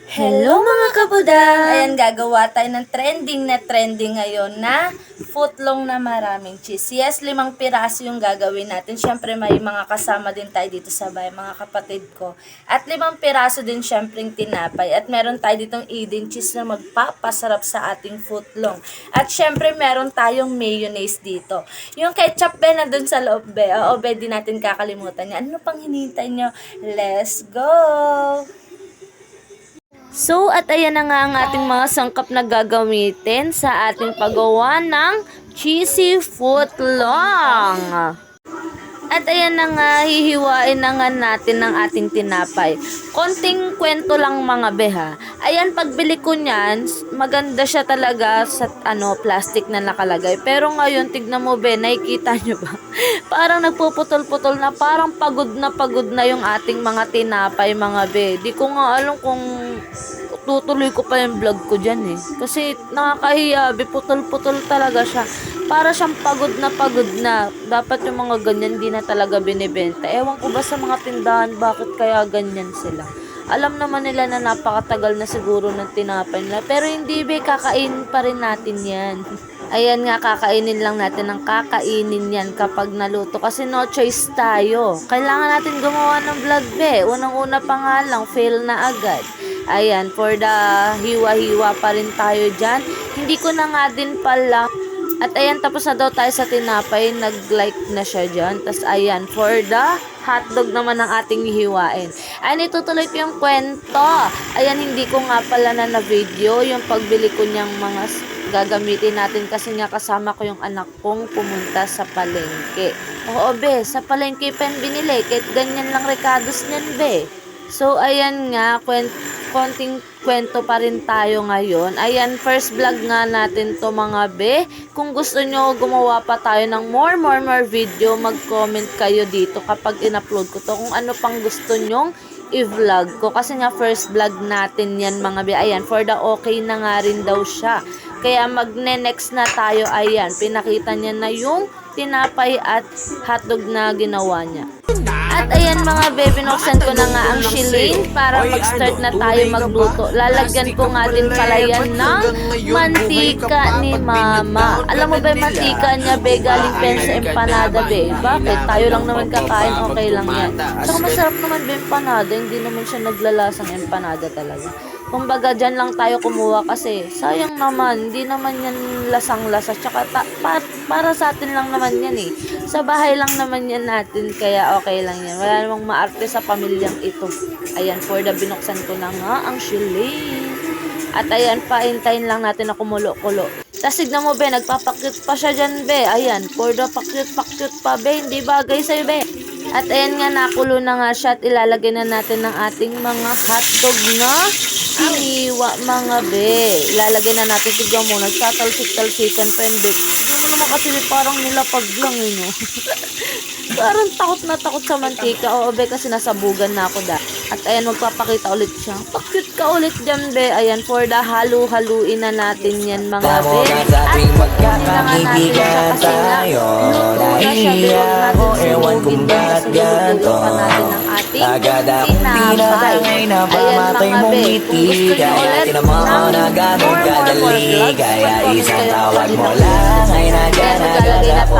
Hello mga kabuda! Ayan, gagawa tayo ng trending ngayon na footlong na maraming cheese. Yes, 5 piraso yung gagawin natin. Siyempre, may mga kasama din tayo dito sa bahay, mga kapatid ko. At 5 piraso din siyempreng tinapay. At meron tayo ditong Eden cheese na magpapasarap sa ating footlong. At siyempre, meron tayong mayonnaise dito. Yung ketchup be na dun sa loob be. Oo, be, di natin kakalimutan yan. Ano pang hinihintay nyo? Let's go! So, at ayan na nga ang ating mga sangkap na gagamitin sa ating paggawa ng cheesy footlong. At ayan na nga, hihiwain na nga natin ng ating tinapay. Konting kwento lang mga beha. Ayan, pagbili ko niyan, maganda siya talaga sa plastic na nakalagay. Pero ngayon, tignan mo be, nakikita nyo ba? Parang nagpuputol-putol na, parang pagod na yung ating mga tinapay mga be. Di ko nga alam kung tutuloy ko pa yung vlog ko dyan eh. Kasi nakakahiya, putol-putol talaga siya. Para siyang pagod na. Dapat yung mga ganyan di na talaga binibenta. Ewan ko ba sa mga tindahan bakit kaya ganyan sila. Alam naman nila na napakatagal na siguro ng tinapay nila. Pero hindi be, kakainin pa rin natin yan. Ayan nga, kakainin lang natin ang kakainin yan kapag naluto. Kasi no choice tayo. Kailangan natin gumawa ng vlog be. Unang-una pa nga lang, fail na agad. Ayan, for the hiwa-hiwa pa rin tayo dyan. Hindi ko na nga din pala. At ayan, tapos na daw tayo sa tinapay. Nag-like na siya dyan. Tapos ayan, for the hotdog naman ang ating hihiwain. Ayan, itutuloy ko yung kwento. Ayan, hindi ko nga pala na video yung pagbili ko niyang mga gagamitin natin kasi nga kasama ko yung anak kong pumunta sa palengke. Oo be, sa palengke pa yung binili. Kahit ganyan lang recados niyan be. So, ayan nga, konting kwento pa rin tayo ngayon. Ayan, first vlog nga natin to mga be. Kung gusto nyo gumawa pa tayo ng more video, mag-comment kayo dito kapag in-upload ko to. Kung ano pang gusto nyong i-vlog ko. Kasi nga first vlog natin yan mga be. Ayan, for the okay na nga rin daw siya. Kaya magne-next na tayo. Ayan, pinakita niya na yung tinapay at hotdog na ginawa niya. At ayan mga be, binuksan ko na nga ang shilling para mag-start na tayo magluto. Lalagyan ko nga din pala yan ng mantika ni mama. Alam mo ba mantika niya be, galing pen sa empanada be. Bakit? Tayo lang naman kakain, okay lang yan. Saka masarap naman be empanada, hindi naman siya naglalasang empanada talaga. Kumbaga dyan lang tayo kumuha kasi sayang naman, hindi naman yan lasang-lasa. Tsaka para sa atin lang naman yan eh. Sa bahay lang naman yan natin, kaya okay lang yan. Wala namang maarte sa pamilyang ito. Ayan, for the binuksan ko na nga ang shilling. At ayan, paintayin lang natin na kumulo-kulo. Tapos signan mo be, nagpapakyut pa siya dyan be. Ayan, for the pakyut pa be, hindi bagay sa'yo be. At ayan nga, nakulo na nga siya at ilalagay na natin ng ating mga hotdog na iniwa mga be. Ilalagay na natin, tignan mo, nagtatalsik-talsikan pende. Hindi mo naman kasi parang nilapag lang no. Parang takot na takot sa mantika. Oo be, kasi nasabugan na ako da. At ayan, magpapakita ulit siya. Pakit ka ulit dyan be. Ayan, for the halu-haluin na natin yan mga be. At magkakaibigan tayo. Nahihiya ako, ewan kung bakit ganito. Agad akong tinatangay na pamatay mong ngiti. Kaya tinamo na ganun kadali. Kaya isang tawag mo lang ay nagyan agad ako.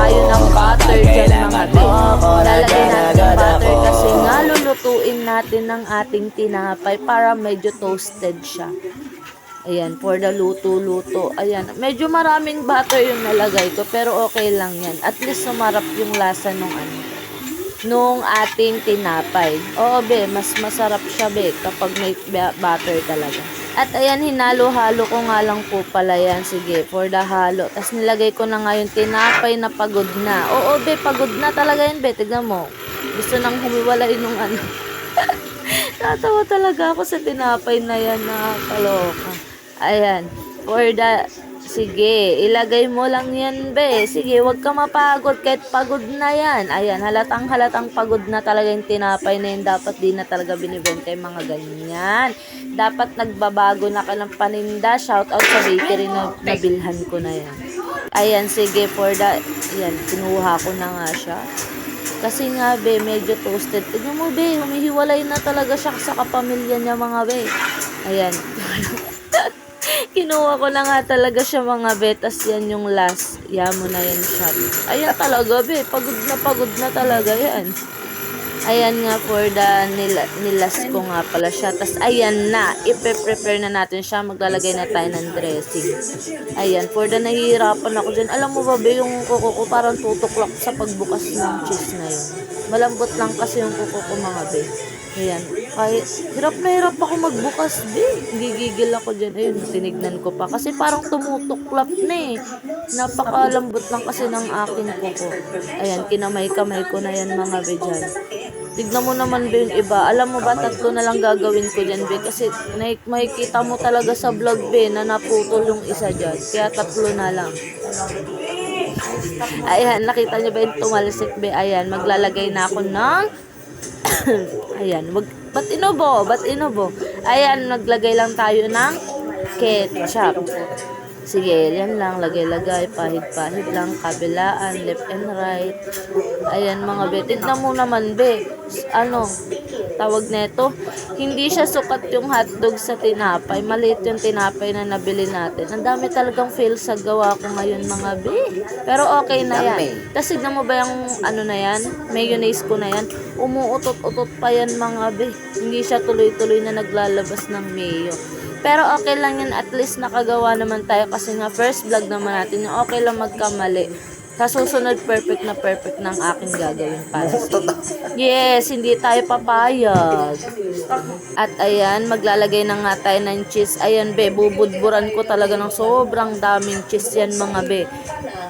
Kailangan mo ako, nagyan agad ako. Kasi nga lulutuin natin ng ating tinapay para medyo toasted siya. Ayan, for the luto-luto. Ayan, medyo maraming butter yung nalagay ko, pero okay lang yan. At least sumarap yung lasa nung ating tinapay. Oo be, mas masarap siya be kapag may butter talaga. At ayan, hinalo-halo ko nga lang po pala yan. Sige, for the halo. Tapos nilagay ko na nga yung tinapay na pagod na. Oo be, pagod na talaga yan be. Tignan mo. Gusto nang humiwalay nung Tatawa talaga ako sa tinapay na yan. Nakakaloka. Ayan, for the, sige, ilagay mo lang yan be. Sige, wag ka mapagod kahit pagod na yan. Ayan, halatang pagod na talaga yung tinapay na yun. Dapat di na talaga binibenta yung mga ganyan. Dapat nagbabago na ka ng paninda. Shout out sa bakery na nabilhan ko na yan. Ayan, sige, for the, ayan, kinuha ko na nga siya. Kasi nga, be, medyo toasted. Tignan mo, be, humihiwalay na talaga siya sa kapamilya niya, mga be. Ayan. Kinuha ko na nga talaga siya, mga be. Tas yan yung last. Yamo na yan shot. Ayan talaga, be. Pagod na talaga yan. Ayan nga for the nilas ko nga pala siya. Tas ayan na. Ipe-prepare na natin siya. Maglalagay na tayo ng dressing. Ayan. For the nahihirapan ako dyan. Alam mo ba, be, yung kuko ko parang tutuklak sa pagbukas ng cheese na yun. Malambot lang kasi yung kuko ko, mga be. Ayan. Kahit hirap na hirap ako magbukas, be. Gigigil ako dyan. Ayun, tinignan ko pa. Kasi parang tumutuklap na eh. Napakalambot lang kasi ng aking kuko. Ayan, kinamay-kamay ko na yan, mga be, dyan. Tignan mo naman, be, yung iba. Alam mo ba, 3 na lang gagawin ko dyan, be. Kasi makikita mo talaga sa vlog, be, na naputol yung isa dyan. Kaya 3 na lang. Ayan, nakita niyo ba yung tumalsik, be? Ayan, maglalagay na ako ng ayan, ba't inubo? Ayan, naglagay lang tayo ng ketchup. Sige, yan lang, lagay-lagay, pahid-pahid lang, kabilaan, left and right. Ayan, mga be, tignan mo naman, be, ano, tawag neto, hindi siya sukat yung hotdog sa tinapay, maliit yung tinapay na nabili natin. Ang dami talagang fail sa gawa ko ngayon, mga be. Pero okay na yan. Kasi tignan mo ba yung ano na yan, mayonnaise ko na yan, umuutot-utot pa yan, mga be. Hindi siya tuloy-tuloy na naglalabas ng mayo. Pero okay lang yan, at least nakagawa naman tayo kasi nga first vlog naman natin, yung okay lang magkamali. Sa susunod, perfect ng aking gagawin para sa iyo. Yes, hindi tayo papayag. At ayan, maglalagay na nga tayo ng cheese. Ayan, be, bubudburan ko talaga ng sobrang daming cheese yan, mga be.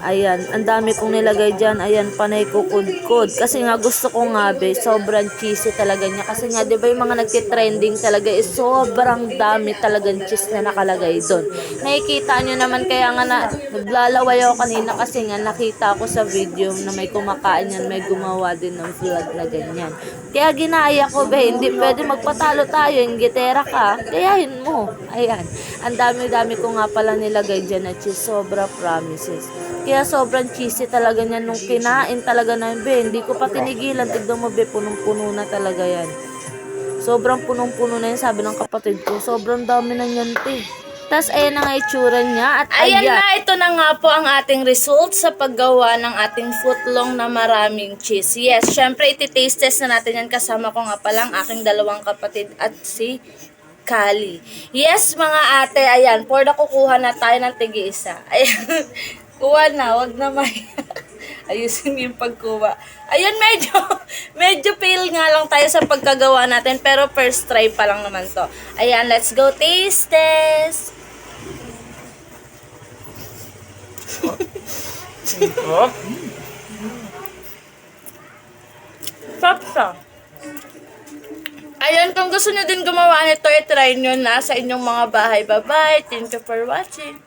Ayan, ang dami kong nilagay dyan. Ayan, panay kukudkod. Kasi nga gusto ko nga, be, sobrang cheesy talaga niya. Kasi nga, di ba yung mga nagtitrending talaga is sobrang dami talagang cheese na nakalagay doon. Nakikita nyo naman, kaya nga naglalaway ako kanina kasi nga nakita ako sa video na may kumakain yan, may gumawa din ng vlog na ganyan. Kaya ginaya ko, be, hindi pwede magpatalo tayo, yung gitera ka, gayahin mo. Ayan, ang dami-dami ko nga pala nilagay dyan na cheese, sobra promises. Kaya sobrang cheesy talaga niyan nung kinain talaga namin, be. Hindi ko pa tinigilan. Tignan mo, be, punong-puno na talaga yan. Sobrang punong-puno na yan, sabi ng kapatid ko. Sobrang dami na yan, te. Tapos, ayan na nga itsura niya. At ayan na, ito na nga po ang ating result sa paggawa ng ating footlong na maraming cheese. Yes, syempre, iti-taste test na natin yan. Kasama ko nga palang aking 2 kapatid at si Kali. Yes, mga ate, ayan. For the kukuha na tayo ng tig-isa. Ayan. Kuha na, wag na may ayusin yung pagkuha. Ayun, medyo fail nga lang tayo sa pagkagawa natin, pero first try pa lang naman to. Ayan, let's go taste test. Sarap siya. Ayun, kung gusto nyo din gumawa nito, i-try nyo na sa inyong mga bahay. Bye-bye. Thank you for watching.